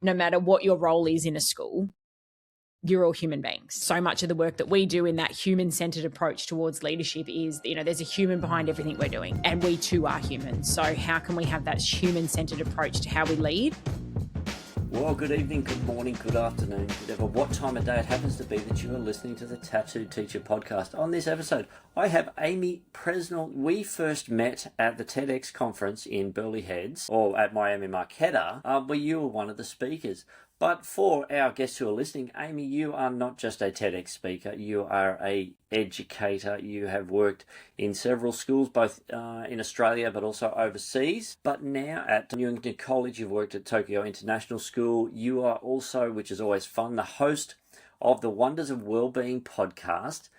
no matter what your role is in a school, you're all human beings. So much of the work that we do in that human-centered approach towards leadership is, there's a human behind everything we're doing, and we too are humans. So how can we have that human-centered approach to how we lead? Well, good evening, good morning, good afternoon, whatever what time of day it happens to be that you are listening to the Tattoo Teacher podcast. On this episode, I have Aimee Presnall. We first met at the TEDx conference in Burleigh Heads, or at Miami Marquetta, where you were one of the speakers. But for our guests who are listening, Aimee, you are not just a TEDx speaker, you are an educator. You have worked in several schools, both in Australia but also overseas. But now at Newington College, you've worked at Tokyo International School. You are also, which is always fun, the host of the Wonders of Wellbeing podcast.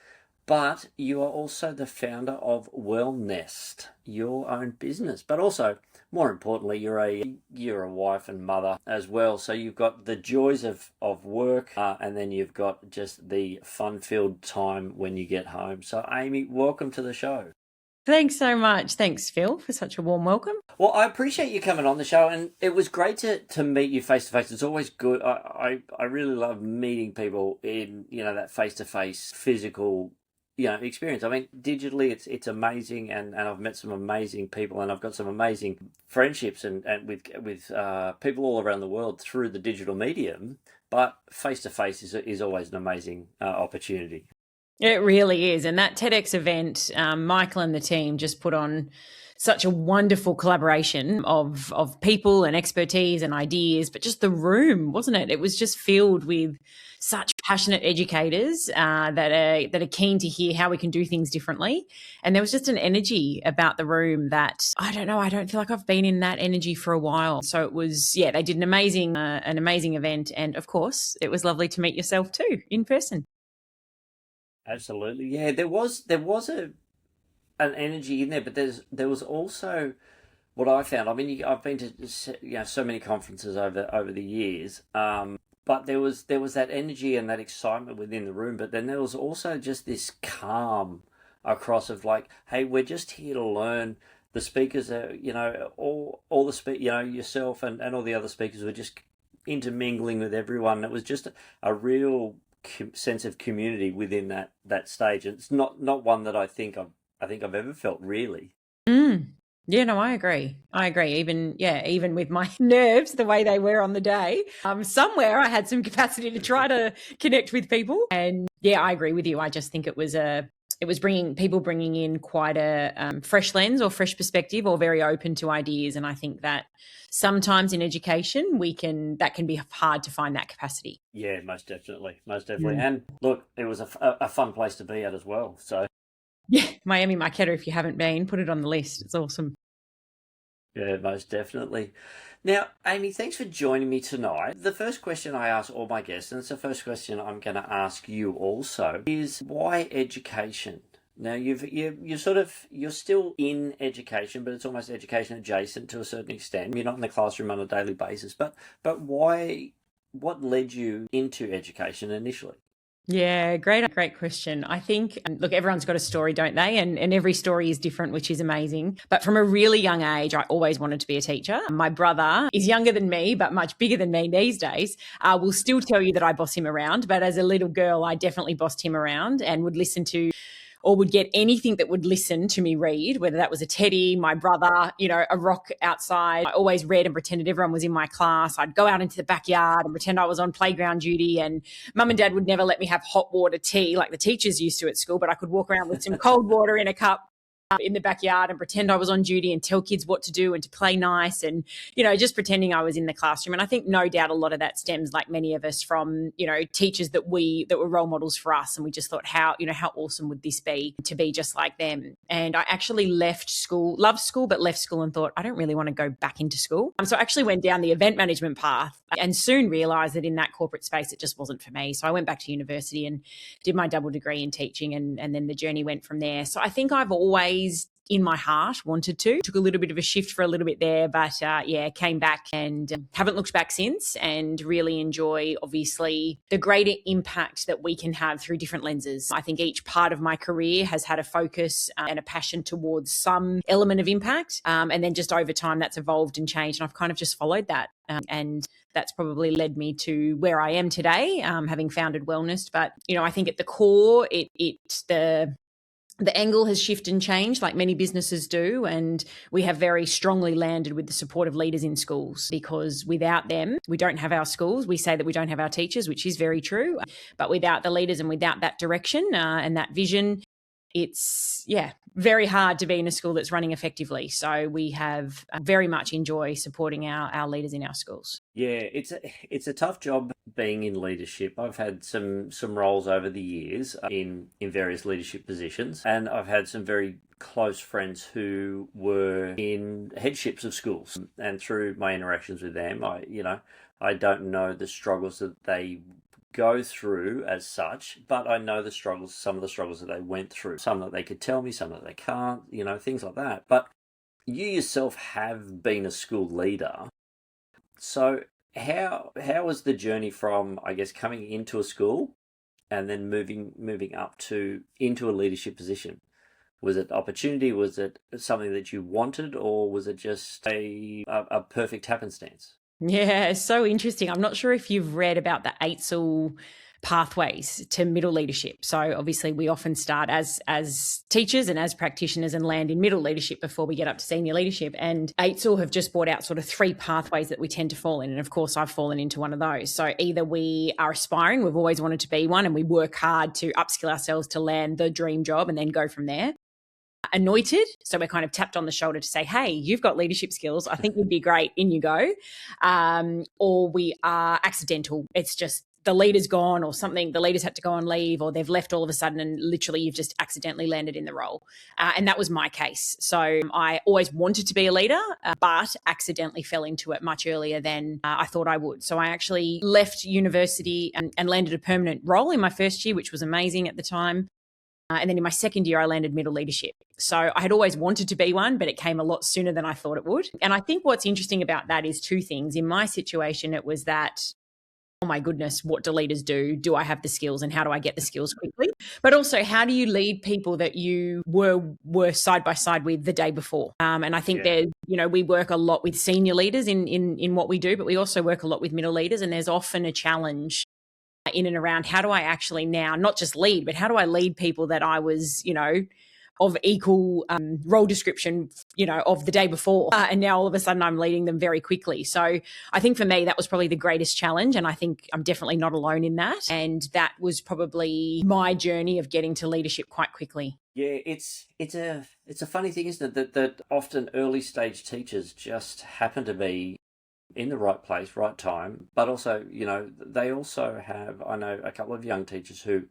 But you are also the founder of Wellnest, your own business. But also, more importantly, you're a wife and mother as well. So you've got the joys of work, and then you've got just the fun-filled time when you get home. So Aimee, welcome to the show. Thanks so much. Thanks, Phil, for such a warm welcome. Well, I appreciate you coming on the show, and it was great to meet you face to face. It's always good. I really love meeting people in that face to face physical experience. I mean, digitally it's amazing, and I've met some amazing people, and I've got some amazing friendships and with people all around the world through the digital medium. But face to face is always an amazing opportunity. It really is. And that TEDx event, Michael and the team just put on such a wonderful collaboration of people and expertise and ideas, but just the room, wasn't it? It was just filled with such passionate educators that are keen to hear how we can do things differently. And there was just an energy about the room that, I don't feel like I've been in that energy for a while. So it was, they did an amazing event. And of course, it was lovely to meet yourself too in person. Absolutely. Yeah, there was an energy in there, but there was also what I found. I mean, I've been to so many conferences over the years, but there was that energy and that excitement within the room. But then there was also just this calm across of like, hey, we're just here to learn. The speakers are, all the yourself and all the other speakers were just intermingling with everyone. It was just a real sense of community within that stage. And it's not one that I think I've ever felt, really. Yeah, no, I agree. Even with my nerves, the way they were on the day, somewhere I had some capacity to try to connect with people. And yeah, I agree with you. I just think it was bringing in quite a fresh lens or fresh perspective, or very open to ideas. And I think that sometimes in education that can be hard to find that capacity. Yeah, most definitely. And look, it was a fun place to be at as well. So yeah, Miami Marquetta, if you haven't been, put it on the list. It's awesome. Yeah, most definitely. Now, Aimee, thanks for joining me tonight. The first question I ask all my guests, and it's the first question I'm going to ask you also, is why education? Now, you're still in education, but it's almost education adjacent to a certain extent. You're not in the classroom on a daily basis, but why? What led you into education initially? Yeah, great question. I think, look, everyone's got a story, don't they? And every story is different, which is amazing. But from a really young age, I always wanted to be a teacher. My brother is younger than me, but much bigger than me these days. Will still tell you that I boss him around. But as a little girl, I definitely bossed him around and would listen to, or would get anything that would listen to me read, whether that was a teddy, my brother, a rock outside. I always read and pretended everyone was in my class. I'd go out into the backyard and pretend I was on playground duty, and mum and dad would never let me have hot water tea like the teachers used to at school, but I could walk around with some cold water in a cup in the backyard and pretend I was on duty and tell kids what to do and to play nice, and just pretending I was in the classroom. And I think no doubt a lot of that stems, like many of us, from teachers that were role models for us, and we just thought how awesome would this be to be just like them. And I actually loved school, but left school and thought I don't really want to go back into school. So I actually went down the event management path and soon realized that in that corporate space it just wasn't for me. So I went back to university and did my double degree in teaching, and then the journey went from there. So I think I've always in my heart wanted to. Took a little bit of a shift for a little bit there, but came back and haven't looked back since, and really enjoy, obviously, the greater impact that we can have through different lenses. I think each part of my career has had a focus and a passion towards some element of impact. And then just over time, that's evolved and changed. And I've kind of just followed that. And that's probably led me to where I am today, having founded Wellness. But, I think at the core, the angle has shifted and changed like many businesses do. And we have very strongly landed with the support of leaders in schools, because without them, we don't have our schools. We say that we don't have our teachers, which is very true. But without the leaders and without that direction and that vision, it's very hard to be in a school that's running effectively. So we have very much enjoy supporting our leaders in our schools. Yeah, it's a tough job being in leadership. I've had some roles over the years in various leadership positions, and I've had some very close friends who were in headships of schools. And through my interactions with them, I don't know the struggles that they go through as such, but I know some of the struggles that they went through, some that they could tell me, some that they can't, things like that. But you yourself have been a school leader. So how was the journey from, I guess, coming into a school and then moving up into a leadership position? Was it opportunity? Was it something that you wanted, or was it just a perfect happenstance? Yeah, it's so interesting. I'm not sure if you've read about the AITSL pathways to middle leadership. So obviously we often start as teachers and as practitioners and land in middle leadership before we get up to senior leadership. And AITSL have just brought out sort of 3 pathways that we tend to fall in. And of course, I've fallen into one of those. So either we are aspiring, we've always wanted to be one, and we work hard to upskill ourselves to land the dream job and then go from there. Anointed, so we're kind of tapped on the shoulder to say, hey, you've got leadership skills, I think you'd be great, in you go. Or we are accidental. It's just the leader's gone, or something, the leaders had to go on leave, or they've left all of a sudden, and literally you've just accidentally landed in the role. And that was my case. So I always wanted to be a leader, but accidentally fell into it much earlier than I thought I would. So I actually left university and landed a permanent role in my first year, which was amazing at the time. And then in my second year, I landed middle leadership. So I had always wanted to be one, but it came a lot sooner than I thought it would. And I think what's interesting about that is 2 things. In my situation, it was that, oh my goodness, what do leaders do? Do I have the skills, and how do I get the skills quickly? But also, how do you lead people that you were side by side with the day before? And I think we work a lot with senior leaders in what we do, but we also work a lot with middle leaders. And there's often a challenge in and around, how do I actually now not just lead, but how do I lead people that I was, of equal role description, of the day before. And now all of a sudden I'm leading them very quickly. So I think for me, that was probably the greatest challenge. And I think I'm definitely not alone in that. And that was probably my journey of getting to leadership quite quickly. Yeah, it's a funny thing, isn't it? That often early stage teachers just happen to be in the right place, right time. But also, they also have, I know a couple of young teachers who,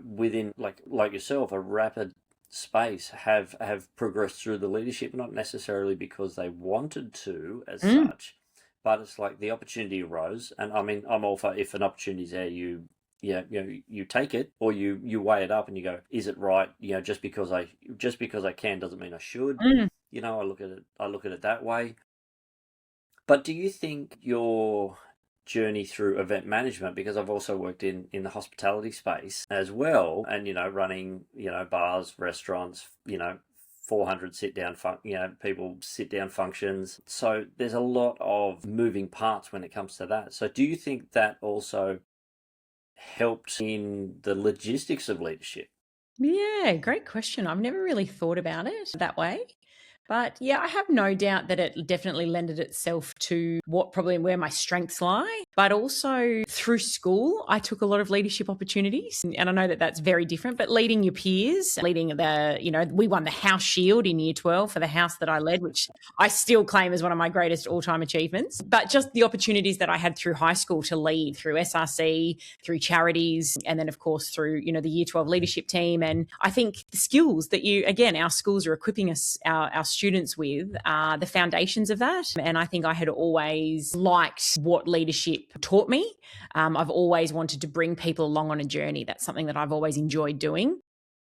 within like yourself, a rapid space have progressed through the leadership, not necessarily because they wanted to as such, but it's like the opportunity arose. And I mean, I'm all for, if an opportunity's there, you take it, or you weigh it up and you go, is it right? Just because I can doesn't mean I should. I look at it that way. But do you think your journey through event management, because I've also worked in the hospitality space as well, and running bars, restaurants, 400 people sit down functions, so there's a lot of moving parts when it comes to that. So do you think that also helped in the logistics of leadership? Yeah, great question. I've never really thought about it that way. But yeah, I have no doubt that it definitely lended itself to where my strengths lie. But also through school, I took a lot of leadership opportunities. And I know that that's very different, but leading your peers, leading we won the house shield in year 12 for the house that I led, which I still claim as one of my greatest all-time achievements. But just the opportunities that I had through high school to lead, through SRC, through charities, and then of course through, the year 12 leadership team. And I think the skills that our schools are equipping us, our students with, the foundations of that. And I think I had always liked what leadership taught me. I've always wanted to bring people along on a journey. That's something that I've always enjoyed doing.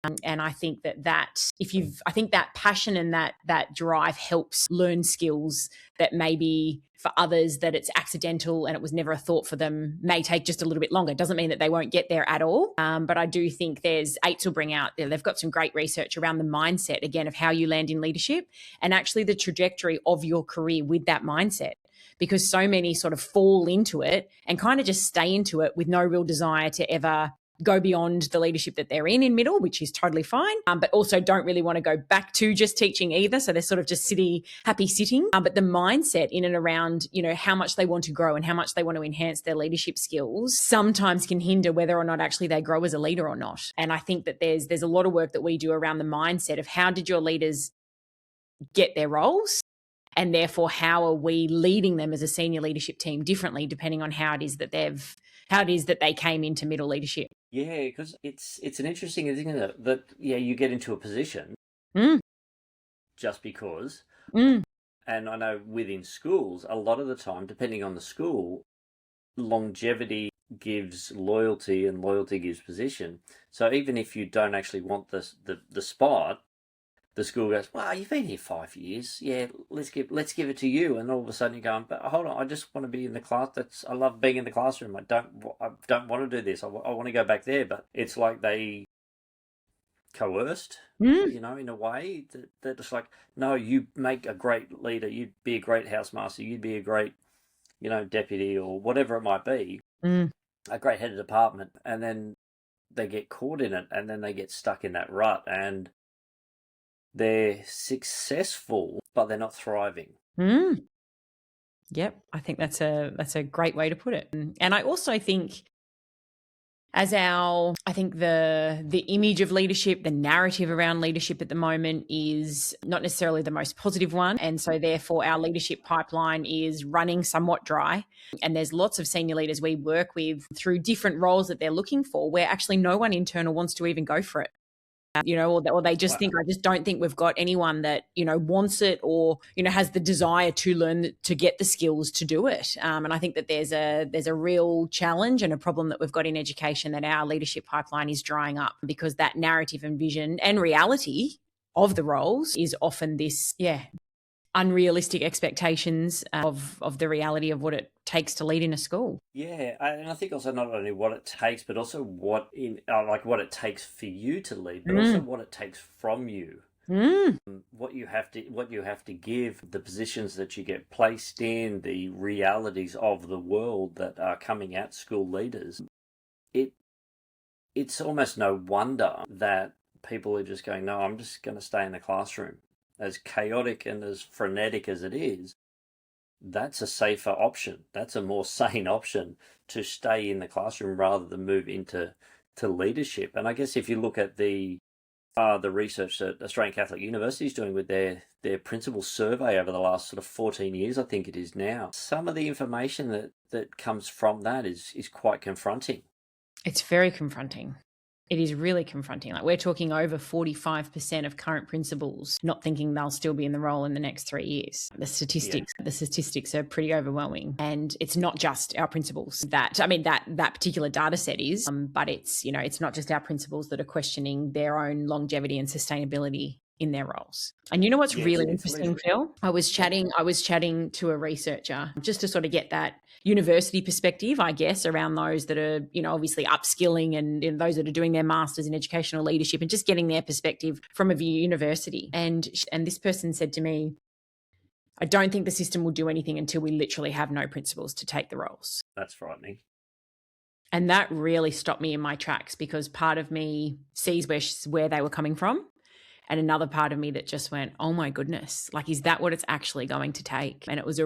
And I think I think that passion and that drive helps learn skills that maybe for others that it's accidental and it was never a thought for them may take just a little bit longer. It doesn't mean that they won't get there at all. But I do think AITS will bring out, they've got some great research around the mindset, again, of how you land in leadership and actually the trajectory of your career with that mindset. Because so many sort of fall into it and kind of just stay into it with no real desire to ever go beyond the leadership that they're in middle, which is totally fine, but also don't really want to go back to just teaching either. So they're sort of just happy sitting. But the mindset in and around, how much they want to grow and how much they want to enhance their leadership skills sometimes can hinder whether or not actually they grow as a leader or not. And I think that there's a lot of work that we do around the mindset of how did your leaders get their roles? And therefore, how are we leading them as a senior leadership team differently, depending on how it is that they came into middle leadership? Yeah, because it's an interesting thing that you get into a position just because. And I know within schools, a lot of the time, depending on the school, longevity gives loyalty and loyalty gives position. So even if you don't actually want the spot, the school goes, "Well, you've been here 5 years. Yeah, let's give it to you." And all of a sudden you're going, "But hold on, I just want to be in the class. I love being in the classroom. I don't want to do this. I want to go back there." But it's like they coerced, in a way that it's like, no, you make a great leader. You'd be a great housemaster. You'd be a great, deputy or whatever it might be, a great head of department. And then they get caught in it, and then they get stuck in that rut, and they're successful, but they're not thriving. Yep, I think that's a great way to put it. And I also think the image of leadership, the narrative around leadership at the moment is not necessarily the most positive one. And so therefore our leadership pipeline is running somewhat dry. And there's lots of senior leaders we work with through different roles that they're looking for where actually no one internal wants to even go for it. Or they just think, I just don't think we've got anyone that, wants it or, has the desire to learn, to get the skills to do it. And I think that there's a real challenge and a problem that we've got in education, that our leadership pipeline is drying up because that narrative and vision and reality of the roles is often this, unrealistic expectations of the reality of what it takes to lead in a school. Yeah, and I think also not only what it takes, but also what it takes for you to lead, but also what it takes from you. What you have to give, the positions that you get placed in, the realities of the world that are coming at school leaders. It's almost no wonder that people are just going, no, I'm just going to stay in the classroom. As chaotic and as frenetic as it is, that's a safer option. That's a more sane option, to stay in the classroom rather than move into leadership. And I guess if you look at the research that Australian Catholic University is doing with their principal survey over the last sort of 14 years, I think it is now, some of the information that comes from that is quite confronting. It's very confronting. It is really confronting. Like, we're talking over 45% of current principals not thinking they'll still be in the role in the next 3 years. The statistics are pretty overwhelming. And it's not just our principals that particular data set is, but it's not just our principals that are questioning their own longevity and sustainability in their roles. And you know what's really interesting, Phil? I was chatting to a researcher just to sort of get that university perspective, I guess, around those that are, obviously upskilling and those that are doing their masters in educational leadership, and just getting their perspective from a university. And this person said to me, I don't think the system will do anything until we literally have no principals to take the roles. That's frightening. And that really stopped me in my tracks, because part of me sees where they were coming from. And another part of me that just went, oh my goodness, like, is that what it's actually going to take? And it was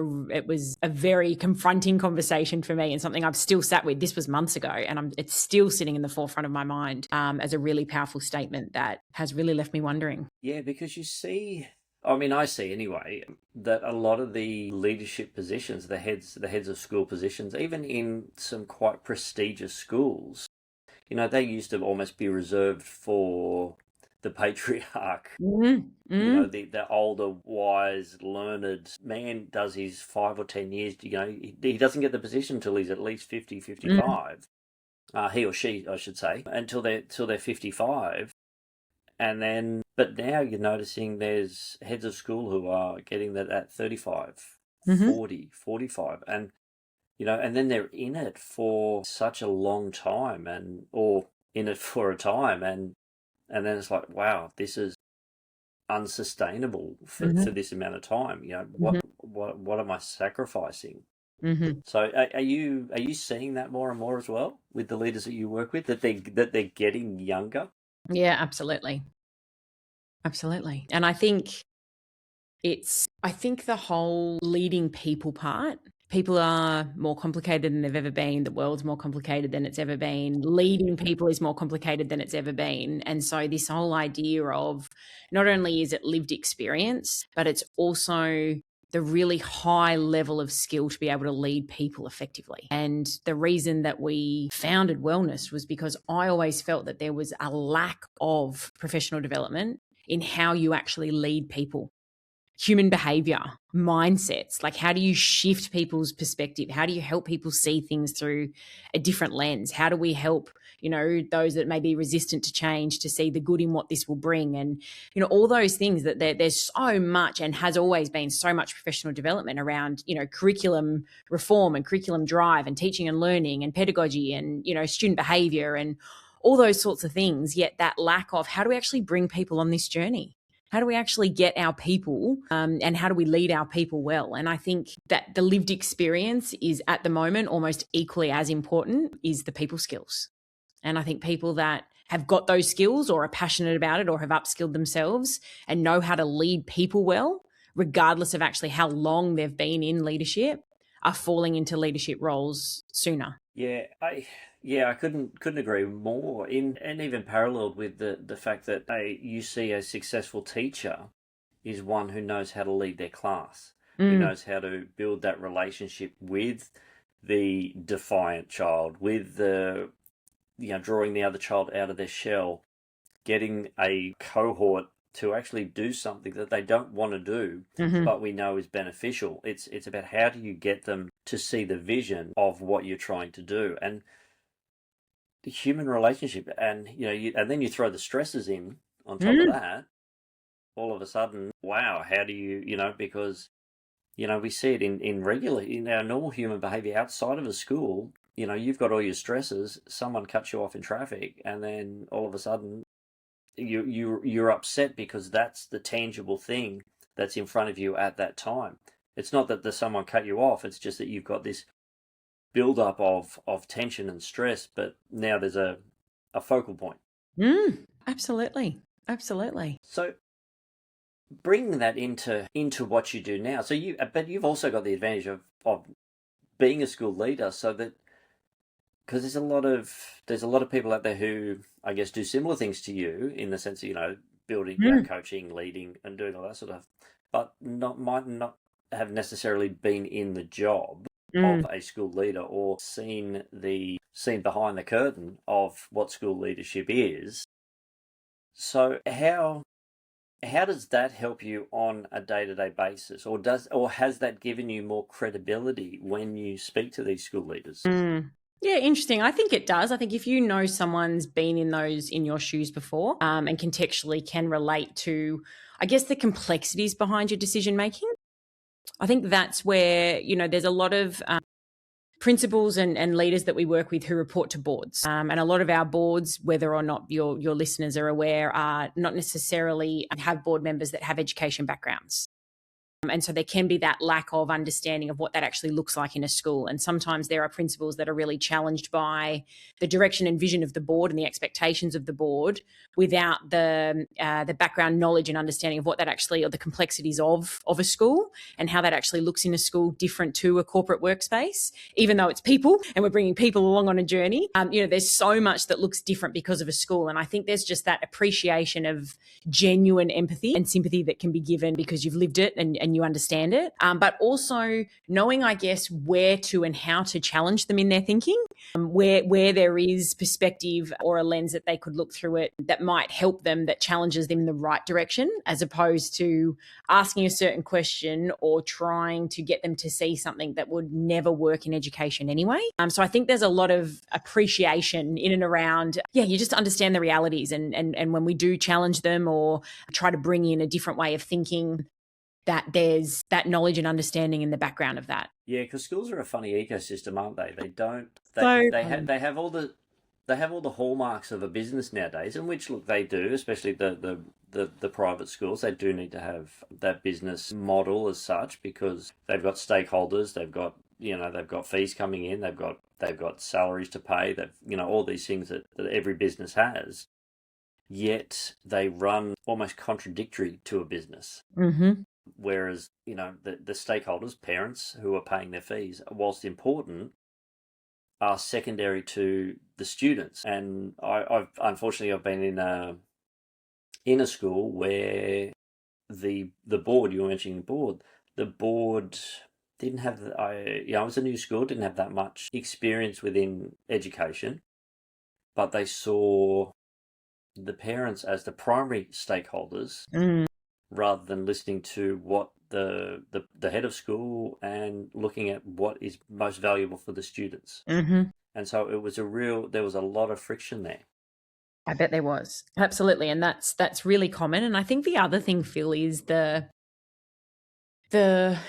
a very confronting conversation for me, and something I've still sat with. This was months ago, and it's still sitting in the forefront of my mind as a really powerful statement that has really left me wondering. Yeah, because you see, I see anyway, that a lot of the leadership positions, the heads of school positions, even in some quite prestigious schools, they used to almost be reserved for the patriarch. The older, wise, learned man does his 5 or 10 years. He doesn't get the position until he's at least 50, 55. He or she, I should say, until they're 55. And then, but now you're noticing there's heads of school who are getting that at 35, 40, 45. And, and then they're in it for such a long time or in it for a time. And then it's like, wow, this is unsustainable for this amount of time. What am I sacrificing? So are you seeing that more and more as well with the leaders that you work with, that they're getting younger? Yeah, absolutely. Absolutely. And I think the whole leading people part, people are more complicated than they've ever been. The world's more complicated than it's ever been. Leading people is more complicated than it's ever been. And so this whole idea of not only is it lived experience, but it's also the really high level of skill to be able to lead people effectively. And the reason that we founded Wellness was because I always felt that there was a lack of professional development in how you actually lead people. Human behavior, mindsets, like how do you shift people's perspective? How do you help people see things through a different lens? How do we help, those that may be resistant to change to see the good in what this will bring? And, all those things that there's so much and has always been so much professional development around, curriculum reform and curriculum drive and teaching and learning and pedagogy and, student behavior and all those sorts of things. Yet that lack of how do we actually bring people on this journey? How do we actually get our people and how do we lead our people well? And I think that the lived experience is at the moment almost equally as important is the people skills. And I think people that have got those skills or are passionate about it or have upskilled themselves and know how to lead people well, regardless of actually how long they've been in leadership, are falling into leadership roles sooner. I couldn't agree more. And even paralleled with the fact that you see a successful teacher is one who knows how to lead their class, who knows how to build that relationship with the defiant child, with the drawing the other child out of their shell, getting a cohort to actually do something that they don't want to do, but we know is beneficial. It's about how do you get them to see the vision of what you're trying to do, and the human relationship, and and then you throw the stresses in on top of that. All of a sudden, wow, how do you because we see it in our normal human behavior outside of a school. You've got all your stresses. Someone cuts you off in traffic, and then all of a sudden, you're upset because that's the tangible thing that's in front of you at that time. It's not that someone cut you off. It's just that you've got this build-up of tension and stress, but now there's a focal point. Absolutely. So bringing that into what you do now. But you've also got the advantage of being a school leader, so that because there's a lot of people out there who I guess do similar things to you in the sense of building, coaching, leading, and doing all that sort of stuff, but might not have necessarily been in the job of a school leader or seen behind the curtain of what school leadership is. So how does that help you on a day-to-day basis, or has that given you more credibility when you speak to these school leaders? Yeah, interesting. I think it does. I think if you know someone's been in your shoes before and contextually can relate to, I guess, the complexities behind your decision making, I think that's where, there's a lot of principals and leaders that we work with who report to boards. And a lot of our boards, whether or not your listeners are aware, are not necessarily have board members that have education backgrounds. And so there can be that lack of understanding of what that actually looks like in a school. And sometimes there are principals that are really challenged by the direction and vision of the board and the expectations of the board without the background knowledge and understanding of what that actually, or the complexities of a school and how that actually looks in a school different to a corporate workspace, even though it's people and we're bringing people along on a journey. There's so much that looks different because of a school. And I think there's just that appreciation of genuine empathy and sympathy that can be given because you've lived it and you understand it, but also knowing, I guess, where to and how to challenge them in their thinking, where there is perspective or a lens that they could look through it that might help them, that challenges them in the right direction, as opposed to asking a certain question or trying to get them to see something that would never work in education anyway. So I think there's a lot of appreciation in and around, you just understand the realities. And when we do challenge them or try to bring in a different way of thinking, that there's that knowledge and understanding in the background of that. Yeah, because schools are a funny ecosystem, aren't they? They have all the hallmarks of a business nowadays, and which, look, they do, especially the private schools. They do need to have that business model as such, because they've got stakeholders, they've got fees coming in, they've got salaries to pay, all these things that every business has. Yet they run almost contradictory to a business. Mm-hmm. Whereas, the stakeholders, parents who are paying their fees, whilst important, are secondary to the students. And I've unfortunately been in a school where the board, you were mentioning the board didn't have it was a new school, didn't have that much experience within education, but they saw the parents as the primary stakeholders, rather than listening to what the head of school and looking at what is most valuable for the students. Mm-hmm. And so there was a lot of friction there. I bet there was. Absolutely. And that's really common. And I think the other thing, Phil, is the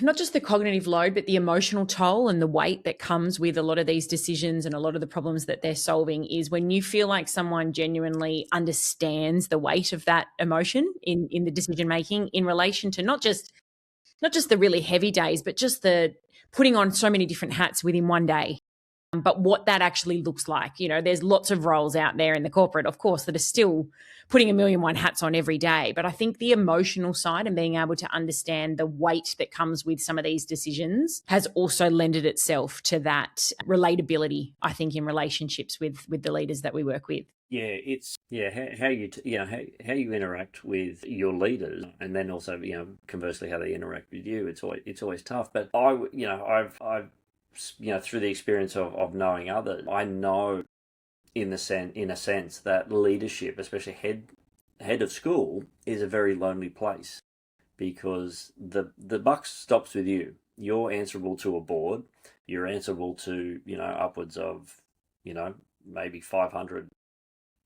not just the cognitive load, but the emotional toll and the weight that comes with a lot of these decisions and a lot of the problems that they're solving, is when you feel like someone genuinely understands the weight of that emotion in the decision making in relation to not just the really heavy days, but just the putting on so many different hats within one day. But what that actually looks like. There's lots of roles out there in the corporate, of course, that are still putting 1,000,001 hats on every day. But I think the emotional side and being able to understand the weight that comes with some of these decisions has also lended itself to that relatability, I think, in relationships with the leaders that we work with. Yeah, it's how you interact with your leaders, and then also conversely how they interact with you. It's always tough. But I've through the experience of knowing others, I know in a sense that leadership, especially head of school, is a very lonely place, because the buck stops with you. You're answerable to a board. You're answerable to upwards of maybe 500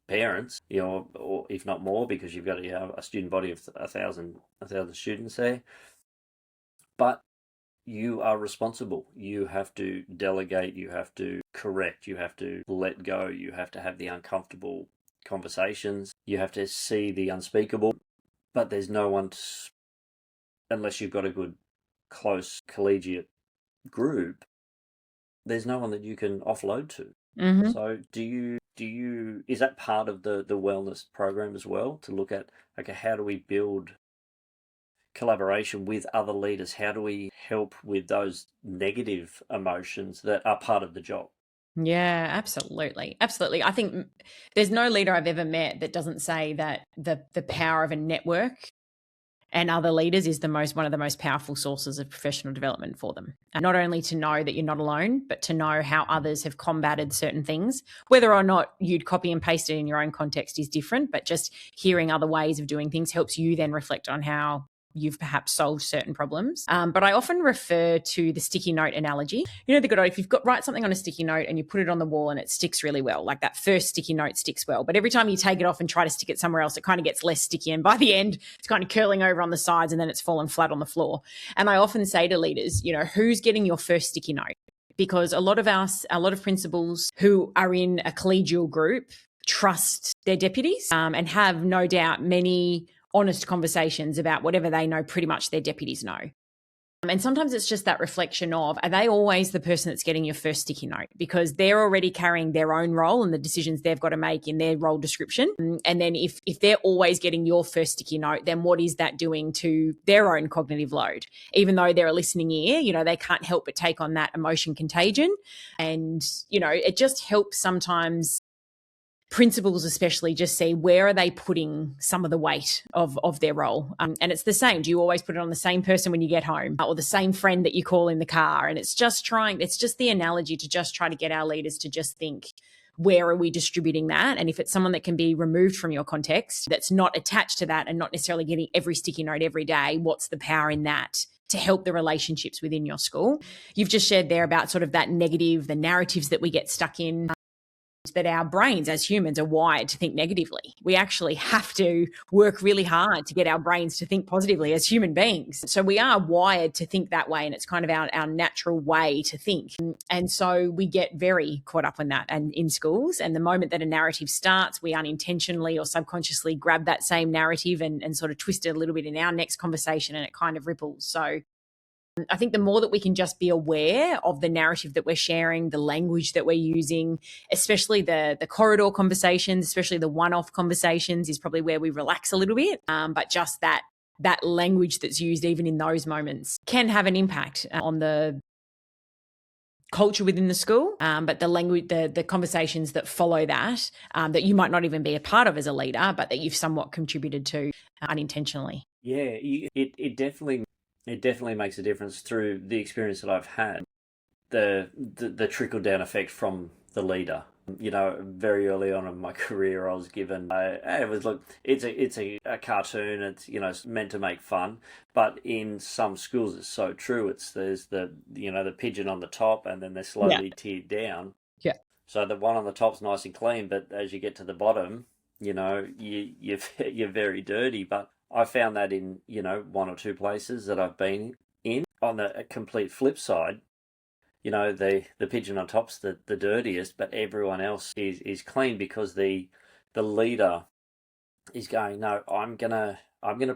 parents, or if not more, because you've got a student body of 1,000 students there. But you are responsible. You have to delegate, you have to correct, you have to let go, you have to have the uncomfortable conversations, you have to see the unspeakable. But there's no one unless you've got a good, close, collegiate group, there's no one that you can offload to. Mm-hmm. So is that part of the wellness program as well, to look at, okay, how do we build collaboration with other leaders? How do we help with those negative emotions that are part of the job? Yeah, absolutely. Absolutely. I think there's no leader I've ever met that doesn't say that the power of a network and other leaders is one of the most powerful sources of professional development for them. And not only to know that you're not alone, but to know how others have combated certain things. Whether or not you'd copy and paste it in your own context is different, but just hearing other ways of doing things helps you then reflect on how you've perhaps solved certain problems. But I often refer to the sticky note analogy. The good old, if you've write something on a sticky note and you put it on the wall and it sticks really well, like that first sticky note sticks well, but every time you take it off and try to stick it somewhere else, it kind of gets less sticky. And by the end, it's kind of curling over on the sides and then it's fallen flat on the floor. And I often say to leaders, who's getting your first sticky note? Because a lot of principals who are in a collegial group trust their deputies and have no doubt many honest conversations about whatever they know pretty much their deputies know. And sometimes it's just that reflection of, are they always the person that's getting your first sticky note? Because they're already carrying their own role and the decisions they've got to make in their role description. And then if they're always getting your first sticky note, then what is that doing to their own cognitive load? Even though they're a listening ear, they can't help but take on that emotion contagion. And, it just helps sometimes principals especially just see where are they putting some of the weight of their role. And it's the same. Do you always put it on the same person when you get home, or the same friend that you call in the car? And it's just the analogy to just try to get our leaders to just think, where are we distributing that? And if it's someone that can be removed from your context, that's not attached to that and not necessarily getting every sticky note every day, what's the power in that to help the relationships within your school? You've just shared there about sort of that negative, the narratives that we get stuck in, that our brains as humans are wired to think negatively. We actually have to work really hard to get our brains to think positively as human beings. So we are wired to think that way, and it's kind of our natural way to think. And so we get very caught up in that and in schools. And the moment that a narrative starts, we unintentionally or subconsciously grab that same narrative and sort of twist it a little bit in our next conversation, and it kind of ripples. So I think the more that we can just be aware of the narrative that we're sharing, the language that we're using, especially the corridor conversations, especially the one-off conversations, is probably where we relax a little bit. But just that language that's used even in those moments can have an impact on the culture within the school. But the language, the conversations that follow that that you might not even be a part of as a leader, but that you've somewhat contributed to unintentionally. Yeah, it definitely makes a difference through the experience that I've had. The trickle down effect from the leader. You know, very early on in my career, I was given it was, look, it's a cartoon. It's, you know, it's meant to make fun, but in some schools it's so true. There's the pigeon on the top, and then they're slowly tiered down. Yeah. So the one on the top's nice and clean, but as you get to the bottom, you know, you're very dirty. But I found that in, you know, one or two places that I've been in. On the complete flip side, you know, the pigeon on top's the dirtiest, but everyone else is clean, because the leader is going, no, I'm gonna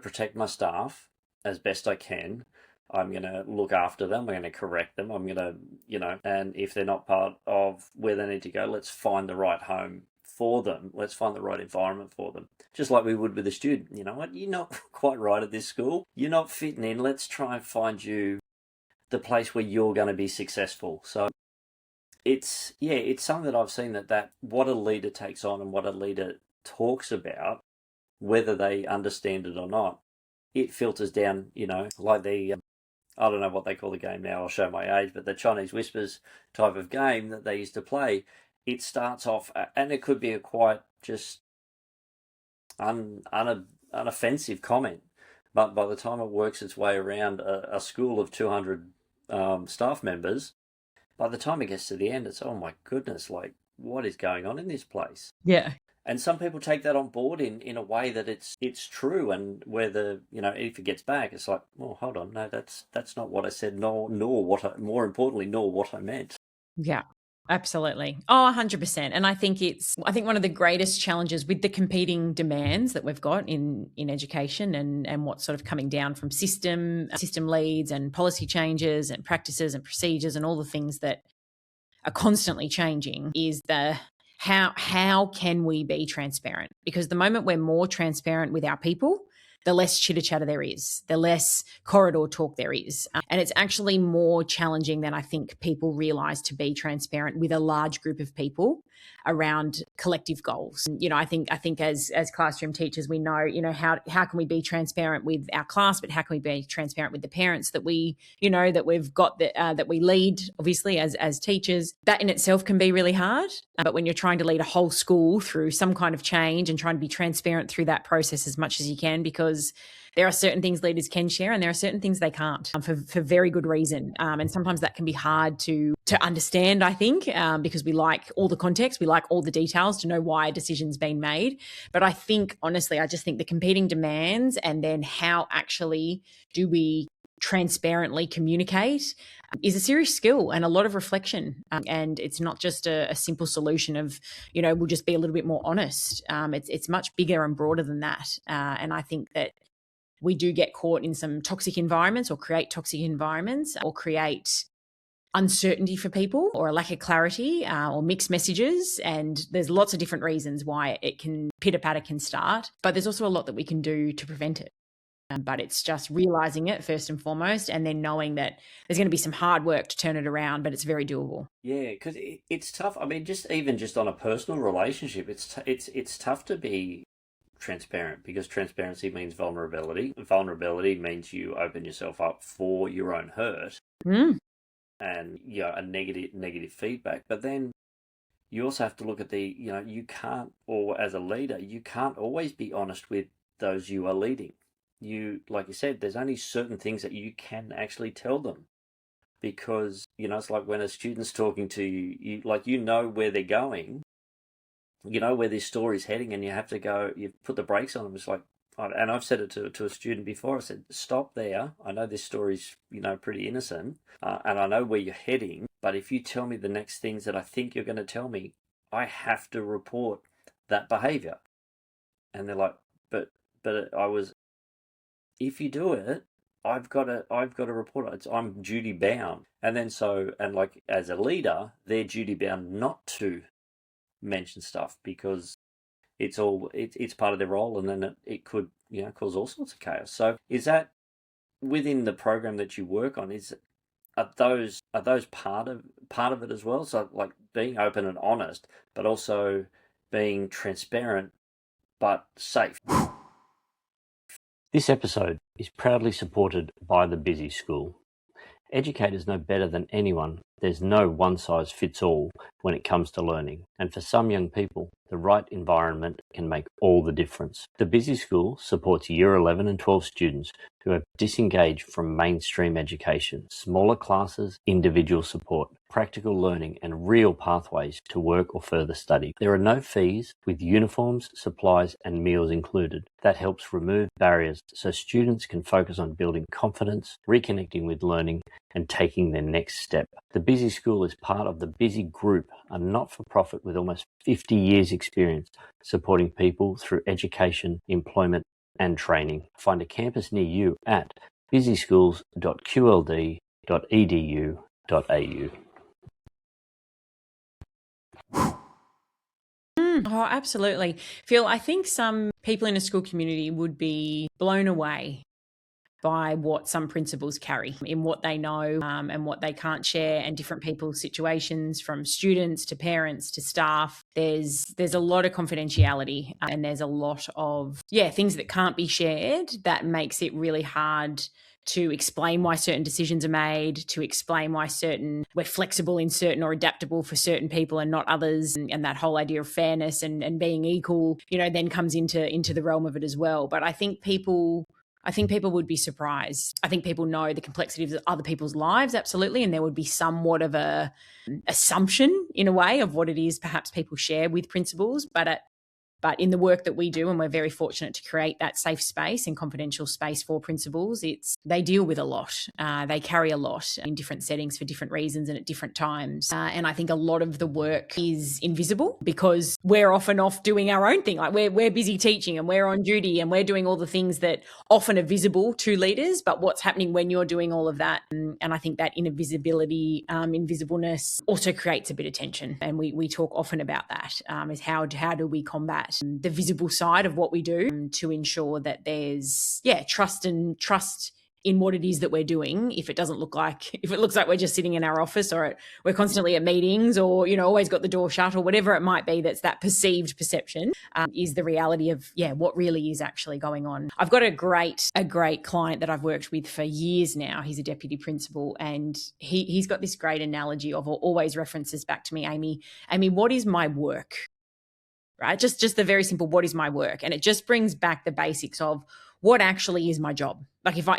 protect my staff as best I can. I'm gonna look after them. I'm gonna correct them. I'm gonna, you know, and if they're not part of where they need to go, let's find the right home for them. Let's find the right environment for them. Just like we would with a student. You know what? You're not quite right at this school. You're not fitting in. Let's try and find you the place where you're going to be successful. So it's something that I've seen that what a leader takes on and what a leader talks about, whether they understand it or not, it filters down, you know, like I don't know what they call the game now, I'll show my age, but the Chinese whispers type of game that they used to play. It starts off, and it could be a quite just unoffensive comment, but by the time it works its way around a school of 200 staff members, by the time it gets to the end, it's, oh my goodness, like, what is going on in this place? Yeah. And some people take that on board in a way that it's true, and where if it gets back, it's like, oh, hold on, no, that's not what I said, nor more importantly, nor what I meant. Yeah. Absolutely. Oh, 100%. And I think one of the greatest challenges with the competing demands that we've got in education and what's sort of coming down from system leads and policy changes and practices and procedures and all the things that are constantly changing is how can we be transparent? Because the moment we're more transparent with our people, the less chitter-chatter there is, the less corridor talk there is. And it's actually more challenging than I think people realise to be transparent with a large group of people around collective goals. And, you know, I think as classroom teachers, we know, you know, how can we be transparent with our class, but how can we be transparent with the parents that we, you know, that we've got, that we lead, obviously, as teachers. That in itself can be really hard. But when you're trying to lead a whole school through some kind of change and trying to be transparent through that process as much as you can, because there are certain things leaders can share and there are certain things they can't for very good reason. And sometimes that can be hard to understand, I think, because we like all the context, we like all the details to know why a decision's been made. But I think, honestly, I just think the competing demands and then how actually do we transparently communicate is a serious skill and a lot of reflection. And it's not just a simple solution of, you know, we'll just be a little bit more honest. It's much bigger and broader than that. And I think that we do get caught in some toxic environments or create toxic environments or create uncertainty for people or a lack of clarity or mixed messages. And there's lots of different reasons why it can pitter-patter can start, but there's also a lot that we can do to prevent it. But it's just realizing it first and foremost, and then knowing that there's going to be some hard work to turn it around, but it's very doable. Yeah, because it's tough. I mean, just on a personal relationship, it's tough to be transparent, because transparency means vulnerability. Vulnerability means you open yourself up for your own hurt and a negative feedback. But then you also have to look at you can't, or as a leader, you can't always be honest with those you are leading. Like you said, there's only certain things that you can actually tell them, because it's like when a student's talking to you, you know where they're going, you know where this story's heading, and you put the brakes on them. It's like, and I've said it to a student before. I said, stop there. I know this story's pretty innocent, and I know where you're heading. But if you tell me the next things that I think you're going to tell me, I have to report that behaviour. And they're like, but if you do it, I've got to report it. I'm duty bound. And then like as a leader, they're duty bound not to mention stuff, because it's part of their role, and then it could cause all sorts of chaos. So is that within the program that you work on? Are those part of it as well? So like being open and honest, but also being transparent but safe. This episode is proudly supported by the Busy School. Educators know better than anyone there's no one-size-fits-all when it comes to learning. And for some young people, the right environment can make all the difference. The Busy School supports Year 11 and 12 students who have disengaged from mainstream education, smaller classes, individual support, practical learning, and real pathways to work or further study. There are no fees, with uniforms, supplies, and meals included. That helps remove barriers so students can focus on building confidence, reconnecting with learning, and taking their next step. The Busy School is part of the Busy Group, a not-for-profit with almost 50 years experience supporting people through education, employment, and training. Find a campus near you at busyschools.qld.edu.au. Oh, absolutely. Phil, I think some people in a school community would be blown away by what some principals carry in what they know and what they can't share, and different people's situations, from students to parents to staff. There's a lot of confidentiality, and there's a lot of things that can't be shared, that makes it really hard to explain why certain decisions are made, to explain why we're flexible in certain, or adaptable for certain people and not others. And that whole idea of fairness and being equal, then comes into the realm of it as well. But I think people would be surprised. I think people know the complexity of other people's lives, absolutely, and there would be somewhat of a assumption in a way of what it is perhaps people share with principals. But in the work that we do, and we're very fortunate to create that safe space and confidential space for principals, they deal with a lot. They carry a lot in different settings for different reasons and at different times. And I think a lot of the work is invisible, because we're often off doing our own thing. Like we're busy teaching, and we're on duty, and we're doing all the things that often are visible to leaders. But what's happening when you're doing all of that? And I think that invisibleness also creates a bit of tension. And we talk often about that, is how do we combat the visible side of what we do to ensure that there's trust in what it is that we're doing. If it looks like we're just sitting in our office, or we're constantly at meetings, or always got the door shut, or whatever it might be, that's that perceived perception, is the reality of what really is actually going on. I've got a great client that I've worked with for years now. He's a deputy principal, and he's got this great analogy of, or always references back to me, Aimee, what is my work? Right? Just the very simple, what is my work? And it just brings back the basics of what actually is my job. Like if I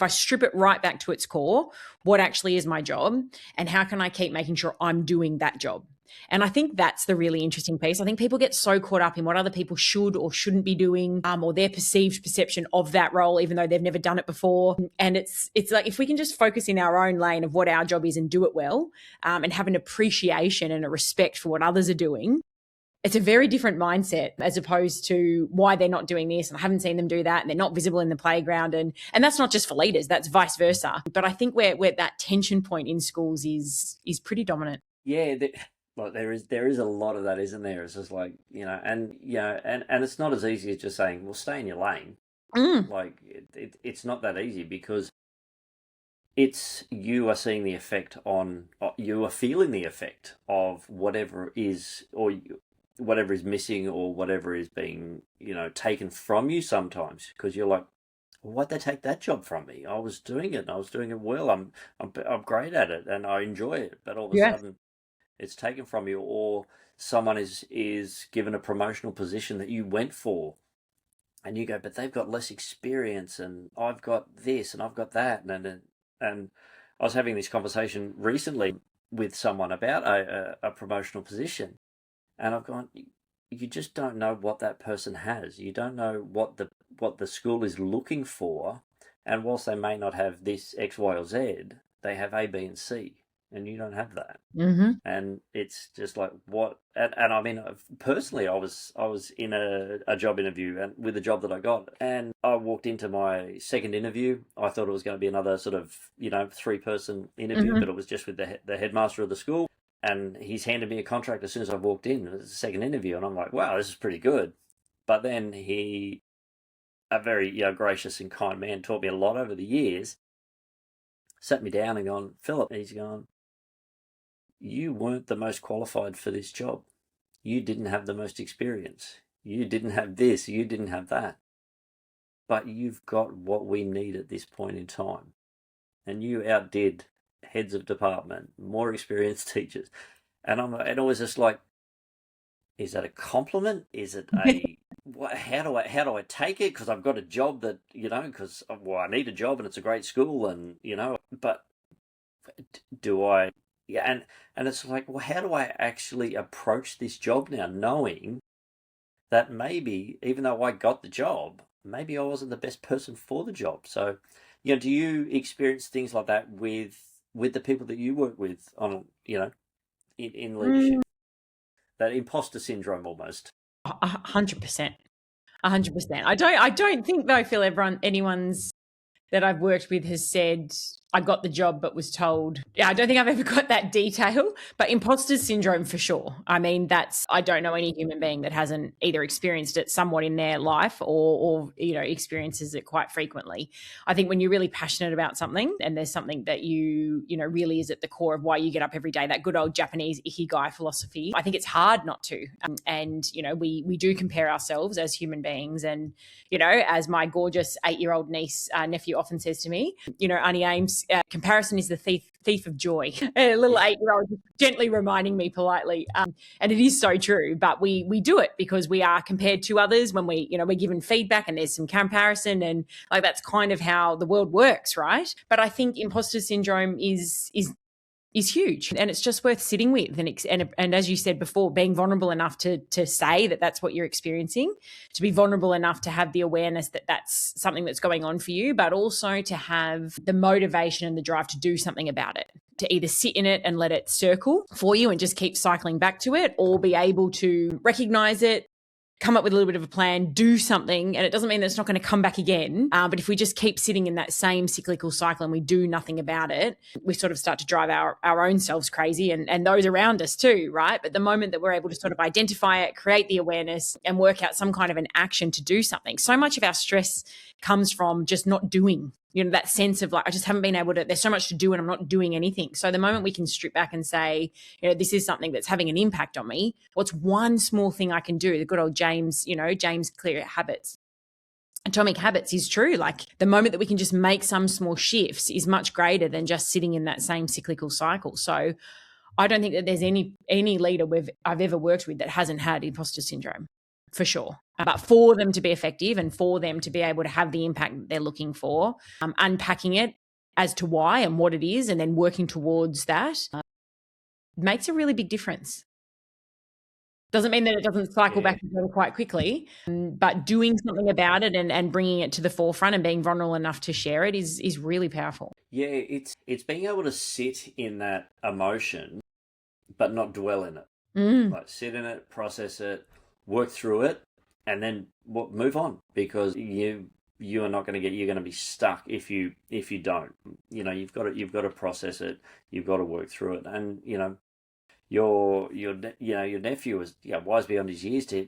strip it right back to its core, what actually is my job, and how can I keep making sure I'm doing that job? And I think that's the really interesting piece. I think people get so caught up in what other people should or shouldn't be doing, or their perceived perception of that role, even though they've never done it before. And it's like, if we can just focus in our own lane of what our job is and do it well, and have an appreciation and a respect for what others are doing, it's a very different mindset, as opposed to why they're not doing this, and I haven't seen them do that, and they're not visible in the playground. And that's not just for leaders, that's vice versa. But I think where that tension point in schools is pretty dominant. Yeah, there is a lot of that, isn't there? It's just like, and it's not as easy as just saying, well, stay in your lane. Like it's not that easy because you are seeing the effect on, you are feeling the effect of whatever is, or whatever is missing, or whatever is being, taken from you sometimes, because you're like, well, why'd they take that job from me? I was doing it and I was doing it well. I'm great at it and I enjoy it, but all of a Yes. sudden it's taken from you, or someone is given a promotional position that you went for, and you go, but they've got less experience, and I've got this, and I've got that, and I was having this conversation recently with someone about a promotional position, and I've gone, you just don't know what that person has. You don't know what the school is looking for, and whilst they may not have this X, Y, or Z, they have A, B, and C, and you don't have that. Mm-hmm. And it's just like, what? And I mean, personally, I was in a job interview, and with the job that I got, and I walked into my second interview. I thought it was going to be another sort of 3-person interview, Mm-hmm. but it was just with the headmaster of the school, and he's handed me a contract as soon as I walked in. It was the second interview, and I'm like, wow, this is pretty good. But then he, a very gracious and kind man, taught me a lot over the years. Sat me down and gone, Philip, he's gone, you weren't the most qualified for this job. You didn't have the most experience. You didn't have this. You didn't have that. But you've got what we need at this point in time. And you outdid heads of department, more experienced teachers. And it was just like, is that a compliment? Is it a, how do I take it? Because I've got a job that, because, well, I need a job and it's a great school, and, but do I, yeah, and it's like, well, how do I actually approach this job now, knowing that maybe, even though I got the job, maybe I wasn't the best person for the job. So, do you experience things like that with the people that you work with on, in leadership? That imposter syndrome almost. 100%. 100%. I don't think though, Phil, anyone's that I've worked with has said I got the job but was told. Yeah, I don't think I've ever got that detail, but imposter syndrome for sure. I mean, I don't know any human being that hasn't either experienced it somewhat in their life or experiences it quite frequently. I think when you're really passionate about something and there's something that really is at the core of why you get up every day, that good old Japanese ikigai philosophy, I think it's hard not to. And we do compare ourselves as human beings, and as my gorgeous 8-year-old nephew often says to me, Auntie Ames, comparison is the thief of joy. A little 8-year-old gently reminding me politely, and it is so true. But we do it because we are compared to others when we're given feedback and there's some comparison, and like that's kind of how the world works, right? But I think imposter syndrome is huge, and it's just worth sitting with, and as you said before, being vulnerable enough to say that that's what you're experiencing, to be vulnerable enough to have the awareness that that's something that's going on for you, but also to have the motivation and the drive to do something about it, to either sit in it and let it circle for you and just keep cycling back to it, or be able to recognize it, come up with a little bit of a plan, do something. And it doesn't mean that it's not going to come back again. But if we just keep sitting in that same cyclical cycle and we do nothing about it, we sort of start to drive our own selves crazy, and those around us too, right? But the moment that we're able to sort of identify it, create the awareness, and work out some kind of an action to do something, so much of our stress comes from just not doing. That sense of like, I just haven't been able to, there's so much to do and I'm not doing anything. So the moment we can strip back and say, this is something that's having an impact on me, what's one small thing I can do? The good old James Clear Atomic Habits is true. Like the moment that we can just make some small shifts is much greater than just sitting in that same cyclical cycle. So I don't think that there's any leader I've ever worked with that hasn't had imposter syndrome, for sure. But for them to be effective and for them to be able to have the impact that they're looking for, unpacking it as to why and what it is, and then working towards that makes a really big difference. Doesn't mean that it doesn't cycle back together quite quickly, but doing something about it and bringing it to the forefront and being vulnerable enough to share it is really powerful. Yeah, it's being able to sit in that emotion, but not dwell in it. Like sit in it, process it, work through it, and then move on, because you are not going to you're going to be stuck if you don't. You've got to process it, you've got to work through it, and your nephew was wise beyond his years to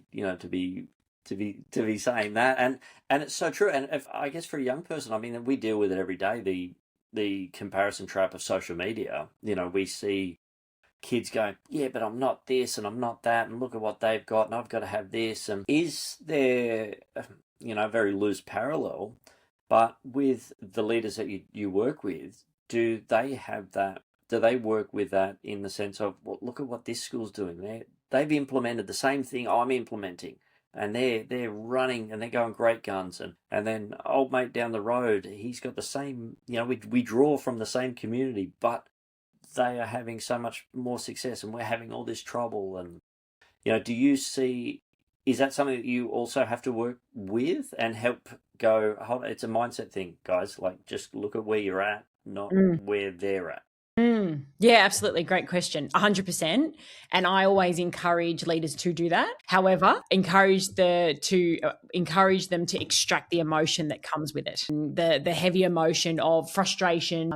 be to be saying that, and it's so true. And if, I guess for a young person, I mean, we deal with it every day. The comparison trap of social media. We see kids going, yeah, but I'm not this and I'm not that, and look at what they've got, and I've got to have this. And is there, a very loose parallel? But with the leaders that you work with, do they have that? Do they work with that in the sense of, well, look at what this school's doing? They've implemented the same thing I'm implementing, and they're running and they're going great guns, and then old mate down the road, he's got the same. We draw from the same community, but they are having so much more success, and we're having all this trouble. And do you see? Is that something that you also have to work with and help go? Hold, it's a mindset thing, guys. Like, just look at where you're at, not where they're at. Yeah, absolutely. Great question. 100%. And I always encourage leaders to do that. However, encourage them to extract the emotion that comes with it. The heavy emotion of frustration,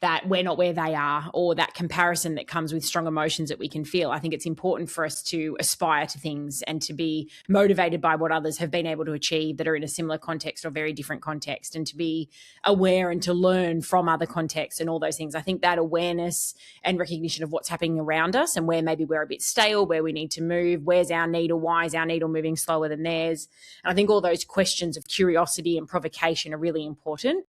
that we're not where they are, or that comparison that comes with strong emotions that we can feel. I think it's important for us to aspire to things and to be motivated by what others have been able to achieve that are in a similar context or very different context, and to be aware and to learn from other contexts and all those things. I think that awareness and recognition of what's happening around us and where maybe we're a bit stale, where we need to move, where's our needle, why is our needle moving slower than theirs? And I think all those questions of curiosity and provocation are really important.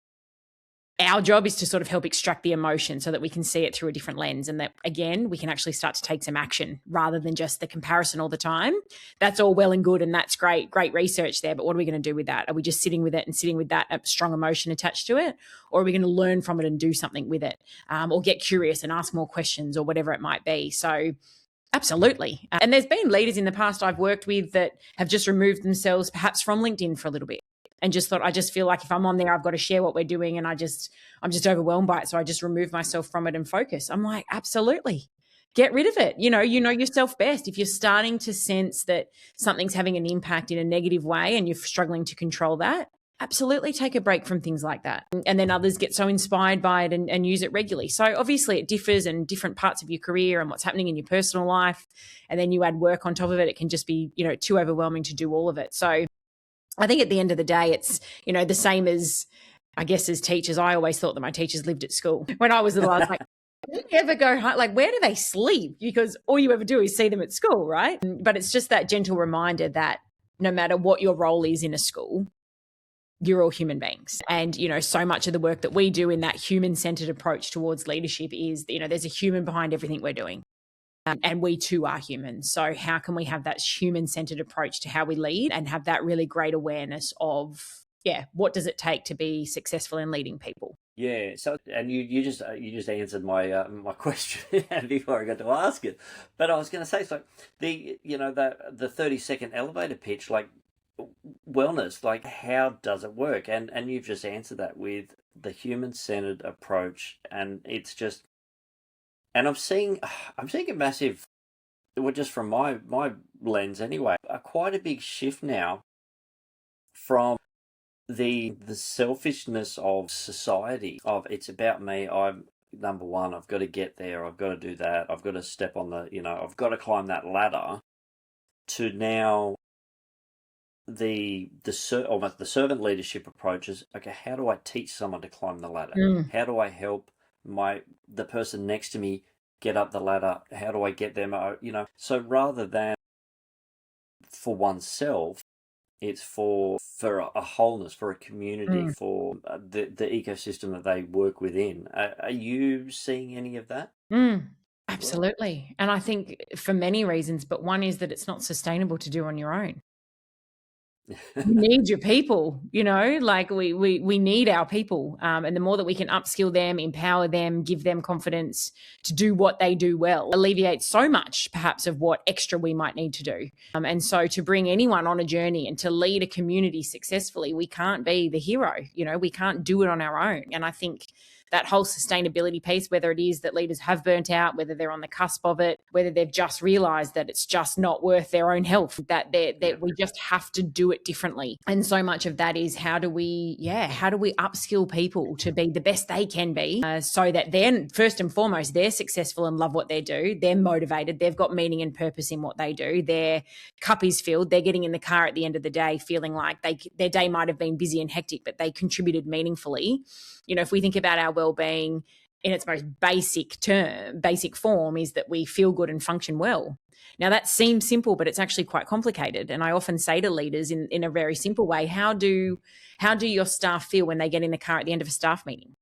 Our job is to sort of help extract the emotion so that we can see it through a different lens, and that, again, we can actually start to take some action rather than just the comparison all the time. That's all well and good, and that's great research there, but what are we going to do with that? Are we just sitting with it and sitting with that strong emotion attached to it? Or are we going to learn from it and do something with it, or get curious and ask more questions, or whatever it might be? So absolutely. And there's been leaders in the past I've worked with that have just removed themselves perhaps from LinkedIn for a little bit, and just thought, I just feel like if I'm on there, I've got to share what we're doing, and I'm just overwhelmed by it. So I just remove myself from it and focus. I'm like, absolutely. Get rid of it. You know yourself best. If you're starting to sense that something's having an impact in a negative way and you're struggling to control that, absolutely take a break from things like that. And then others get so inspired by it and use it regularly. So obviously it differs in different parts of your career and what's happening in your personal life. And then you add work on top of it. It can just be, too overwhelming to do all of it. So I think at the end of the day, it's, the same as, I guess, as teachers. I always thought that my teachers lived at school. When I was little, I was like, do you ever go home? Like, where do they sleep? Because all you ever do is see them at school, right? But it's just that gentle reminder that no matter what your role is in a school, you're all human beings. And, so much of the work that we do in that human-centered approach towards leadership is, there's a human behind everything we're doing. And we too are humans. So how can we have that human-centered approach to how we lead and have that really great awareness of, what does it take to be successful in leading people? Yeah. So, and you just answered my my question before I got to ask it. But I was going to say, so the 30-second elevator pitch, like wellness, like how does it work? And you've just answered that with the human-centered approach, and it's just. And I'm seeing a massive, well, just from my lens anyway, quite a big shift now from the selfishness of society, of it's about me, I'm number one, I've got to get there, I've got to do that, I've got to step on I've got to climb that ladder, to now almost the servant leadership approach is, okay, how do I teach someone to climb the ladder? How do I help the person next to me get up the ladder? How do I get them? So rather than for oneself, it's for a wholeness, for a community, for the ecosystem that they work within. Are you seeing any of that? Absolutely. And I think for many reasons, but one is that it's not sustainable to do on your own. You need your people, like we need our people. And the more that we can upskill them, empower them, give them confidence to do what they do well, alleviates so much perhaps of what extra we might need to do. And so to bring anyone on a journey and to lead a community successfully, we can't be the hero, we can't do it on our own. And I think that whole sustainability piece, whether it is that leaders have burnt out, whether they're on the cusp of it, whether they've just realized that it's just not worth their own health, that we just have to do it differently. And so much of that is how do we upskill people to be the best they can be, so that then first and foremost, they're successful and love what they do. They're motivated. They've got meaning and purpose in what they do. Their cup is filled. They're getting in the car at the end of the day feeling like their day might have been busy and hectic, but they contributed meaningfully. If we think about our well-being in its most basic form, is that we feel good and function well. Now that seems simple, but it's actually quite complicated. And I often say to leaders in a very simple way, how do your staff feel when they get in the car at the end of a staff meeting?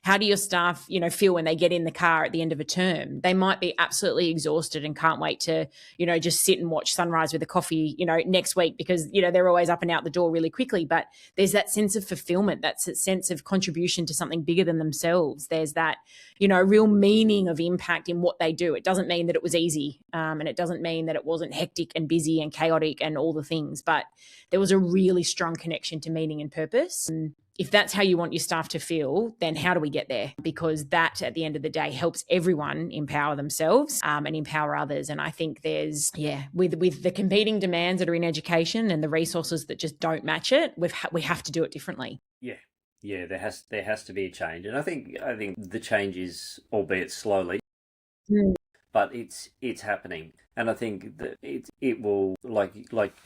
How do your staff, feel when they get in the car at the end of a term? They might be absolutely exhausted and can't wait to, just sit and watch sunrise with a coffee, next week because, they're always up and out the door really quickly. But there's that sense of fulfillment, that sense of contribution to something bigger than themselves. There's that, real meaning of impact in what they do. It doesn't mean that it was easy, and it doesn't mean that it wasn't hectic and busy and chaotic and all the things, but there was a really strong connection to meaning and purpose. And if that's how you want your staff to feel, then how do we get there? Because that, at the end of the day, helps everyone empower themselves and empower others. And I think there's, with the competing demands that are in education and the resources that just don't match it, we have to do it differently. Yeah, there has to be a change, and I think the change is, albeit slowly, but it's happening. And I think that it will, like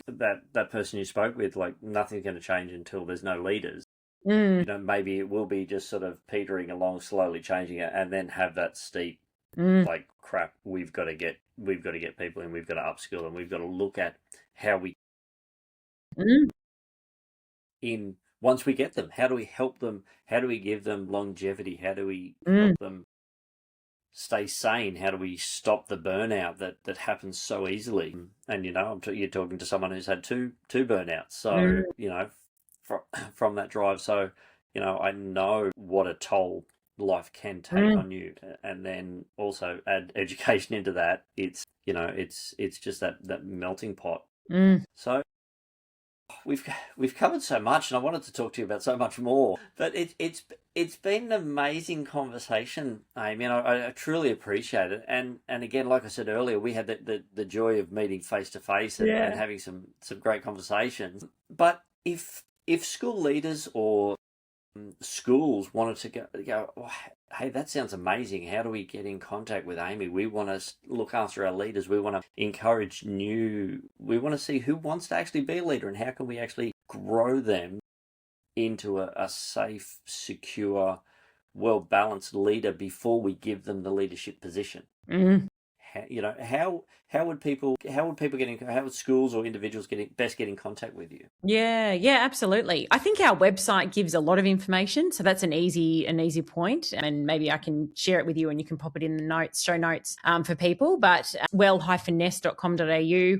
that person you spoke with, like nothing's going to change until there's no leaders. Maybe it will be just sort of petering along, slowly changing it, and then have that steep, like, crap, we've got to get people in, we've got to upskill them, we've got to look at how we in once we get them, how do we help them, how do we give them longevity, how do we help them stay sane, how do we stop the burnout that happens so easily? And you're talking to someone who's had two burnouts, so from that drive. So, I know what a toll life can take on you, and then also add education into that. It's just that melting pot. So we've covered so much, and I wanted to talk to you about so much more. But it's been an amazing conversation, Aimee, and I truly appreciate it. And again, like I said earlier, we had the joy of meeting face to face and having some great conversations. But if school leaders or schools wanted to go, oh, hey, that sounds amazing. How do we get in contact with Aimee? We want to look after our leaders. We want to encourage we want to see who wants to actually be a leader and how can we actually grow them into a safe, secure, well-balanced leader before we give them the leadership position. How would schools or individuals best get in contact with you? Yeah, absolutely. I think our website gives a lot of information, so that's an easy point, and maybe I can share it with you and you can pop it in the show notes for people. But well-nest.com.au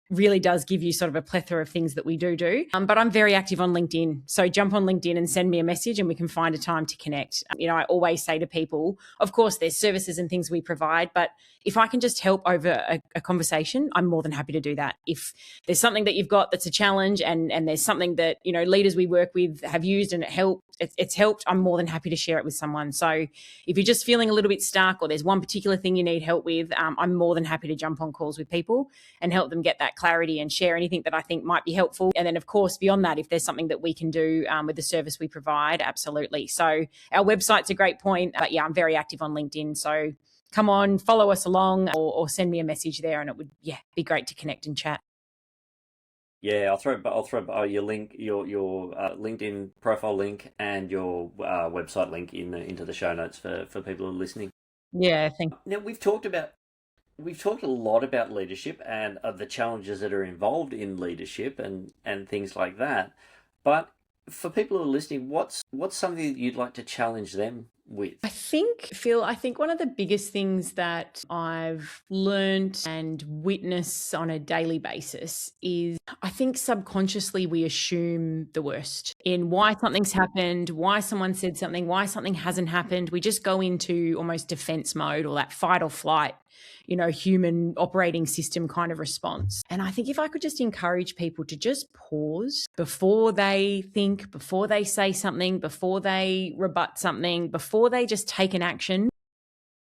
really does give you sort of a plethora of things that we do. But I'm very active on LinkedIn. So jump on LinkedIn and send me a message and we can find a time to connect. I always say to people, of course, there's services and things we provide, but if I can just help over a conversation, I'm more than happy to do that. If there's something that you've got that's a challenge and there's something that, leaders we work with have used and it's helped, I'm more than happy to share it with someone. So if you're just feeling a little bit stuck or there's one particular thing you need help with, I'm more than happy to jump on calls with people and help them get that clarity and share anything that I think might be helpful. And then, of course, beyond that, if there's something that we can do with the service we provide, absolutely. So our website's a great point. But I'm very active on LinkedIn. So come on, follow us along or send me a message there and it would, be great to connect and chat. Yeah, I'll throw your link, your LinkedIn profile link and your website link into the show notes for people who are listening. Yeah, thank you. Now we've talked a lot about leadership and the challenges that are involved in leadership and things like that. But for people who are listening, what's something that you'd like to challenge them with? I think, Phil, one of the biggest things that I've learned and witness on a daily basis is I think subconsciously we assume the worst in why something's happened, why someone said something, why something hasn't happened. We just go into almost defense mode or that fight or flight human operating system kind of response. And I think if I could just encourage people to just pause before they think, before they say something, before they rebut something, before they just take an action,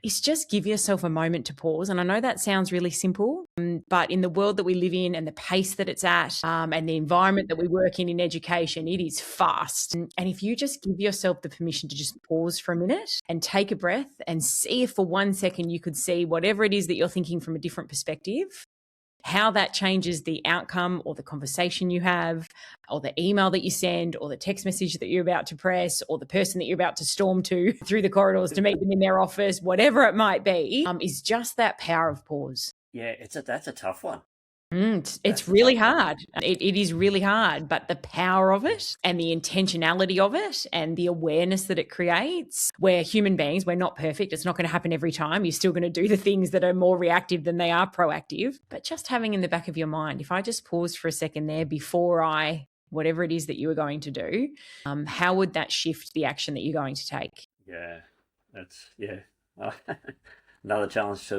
is just give yourself a moment to pause. And I know that sounds really simple, but in the world that we live in and the pace that it's at, and the environment that we work in education, it is fast. And if you just give yourself the permission to just pause for a minute and take a breath and see if for 1 second you could see whatever it is that you're thinking from a different perspective, how that changes the outcome or the conversation you have or the email that you send or the text message that you're about to press or the person that you're about to storm to through the corridors to meet them in their office, whatever it might be, is just that power of pause. Yeah, that's a tough one. It's really hard. It is really hard, but the power of it and the intentionality of it and the awareness that it creates, we're human beings, we're not perfect. It's not going to happen every time. You're still going to do the things that are more reactive than they are proactive. But just having in the back of your mind, if I just paused for a second there before whatever it is that you are going to do, how would that shift the action that you're going to take? Yeah, another challenge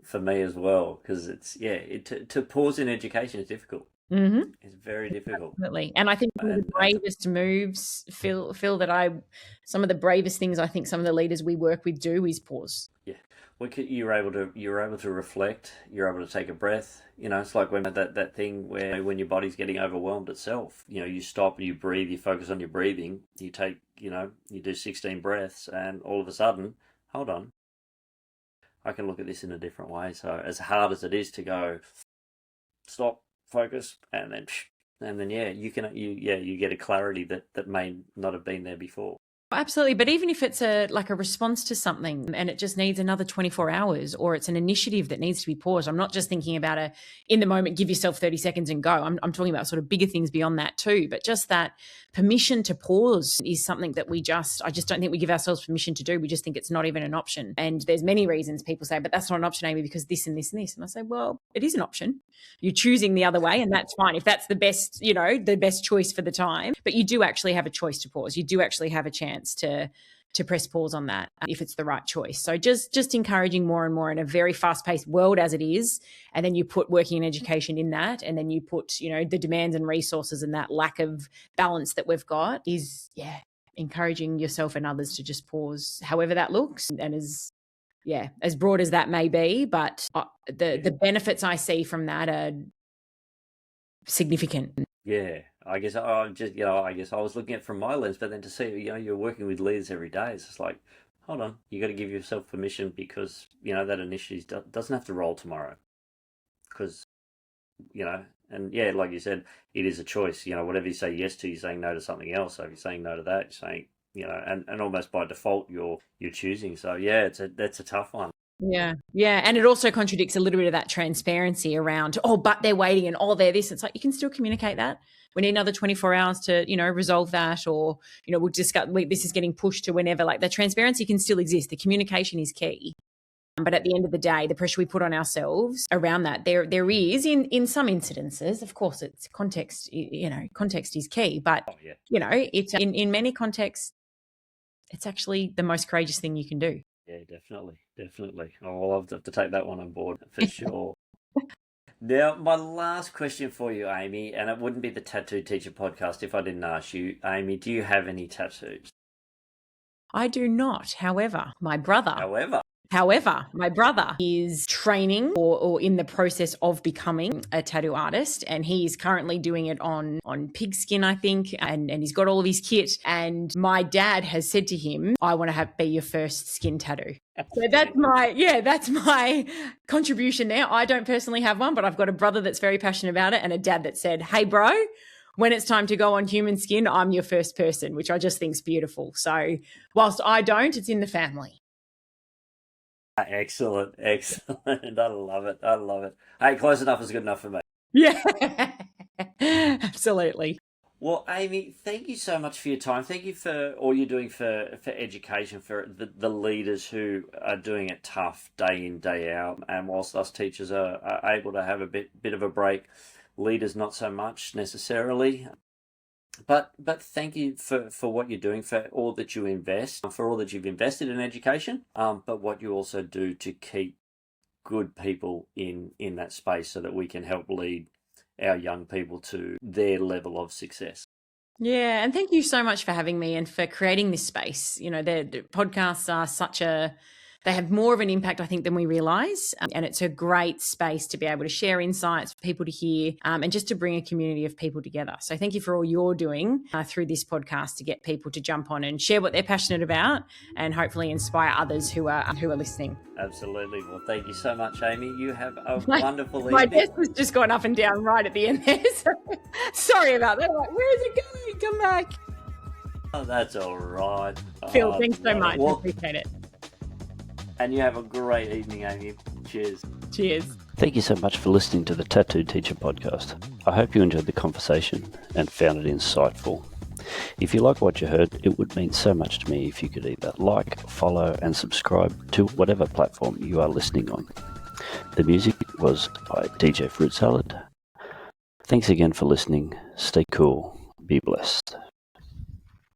for me as well, because to pause in education is difficult. Mm-hmm. It's very difficult. Definitely. And I think one of the bravest moves, Phil, some of the bravest things I think some of the leaders we work with do is pause. Yeah. You're able to reflect, you're able to take a breath. It's like when that thing where when your body's getting overwhelmed itself, you stop, you breathe, you focus on your breathing, you take, you do 16 breaths, and all of a sudden, hold on, I can look at this in a different way. So as hard as it is to go, stop, focus, and then you get a clarity that may not have been there before. Absolutely. But even if it's a response to something and it just needs another 24 hours, or it's an initiative that needs to be paused, I'm not just thinking about in the moment, give yourself 30 seconds and go. I'm talking about sort of bigger things beyond that too. But just that permission to pause is something that I just don't think we give ourselves permission to do. We just think it's not even an option. And there's many reasons people say, but that's not an option, Aimee, because this and this and this. And I say, well, it is an option. You're choosing the other way, and that's fine. If that's the best choice for the time, but you do actually have a choice to pause. You do actually have a chance to press pause on that if it's the right choice. So just encouraging more and more in a very fast-paced world as it is, and then you put working in education in that, and then you put the demands and resources and that lack of balance that we've got is encouraging yourself and others to just pause, however that looks, and as broad as that may be. But the benefits I see from that are significant. Yeah, I guess I was looking at it from my lens, but then to see, you're working with leaders every day, it's just like, hold on, you got to give yourself permission, because, that initiative doesn't have to roll tomorrow, because, and like you said, it is a choice. Whatever you say yes to, you're saying no to something else. So if you're saying no to that, you're saying, and almost by default, you're choosing. So that's a tough one. Yeah. And it also contradicts a little bit of that transparency around, but they're waiting and they're this. It's like, you can still communicate that. We need another 24 hours to, resolve that, or, we'll discuss, this is getting pushed to whenever. Like, the transparency can still exist. The communication is key. But at the end of the day, the pressure we put on ourselves around that, there is in some incidences, of course, it's context, context is key. But, it's in many contexts, it's actually the most courageous thing you can do. Yeah, definitely. I'll have to take that one on board for sure. Now, my last question for you, Aimee, and it wouldn't be the Tattoo Teacher podcast if I didn't ask you, Aimee, do you have any tattoos? I do not. However, my brother is training or in the process of becoming a tattoo artist, and he's currently doing it on pigskin, I think, and he's got all of his kit. And my dad has said to him, I want to be your first skin tattoo. So that's my contribution there. I don't personally have one, but I've got a brother that's very passionate about it, and a dad that said, hey, bro, when it's time to go on human skin, I'm your first person, which I just think is beautiful. So whilst I don't, it's in the family. Excellent. I love it. Hey, close enough is good enough for me. Yeah, absolutely. Well, Aimee, thank you so much for your time. Thank you for all you're doing for education, for the leaders who are doing it tough day in, day out. And whilst us teachers are able to have a bit of a break, leaders not so much necessarily. But thank you for what you're doing, for all that you invest, for all that you've invested in education, but what you also do to keep good people in that space so that we can help lead our young people to their level of success. Yeah, and thank you so much for having me and for creating this space. You know, the podcasts are they have more of an impact, I think, than we realise. And it's a great space to be able to share insights for people to hear and just to bring a community of people together. So thank you for all you're doing through this podcast to get people to jump on and share what they're passionate about and hopefully inspire others who are listening. Absolutely. Well, thank you so much, Aimee. You have a wonderful evening. My desk was just gone up and down right at the end there. So sorry about that. Like, where is it going? Come back. Oh, that's all right. Phil, thanks so much. I appreciate it. And you have a great evening, Aimee. Cheers. Cheers. Thank you so much for listening to the Tattoo Teacher podcast. I hope you enjoyed the conversation and found it insightful. If you like what you heard, it would mean so much to me if you could either like, follow, and subscribe to whatever platform you are listening on. The music was by DJ Fruit Salad. Thanks again for listening. Stay cool. Be blessed.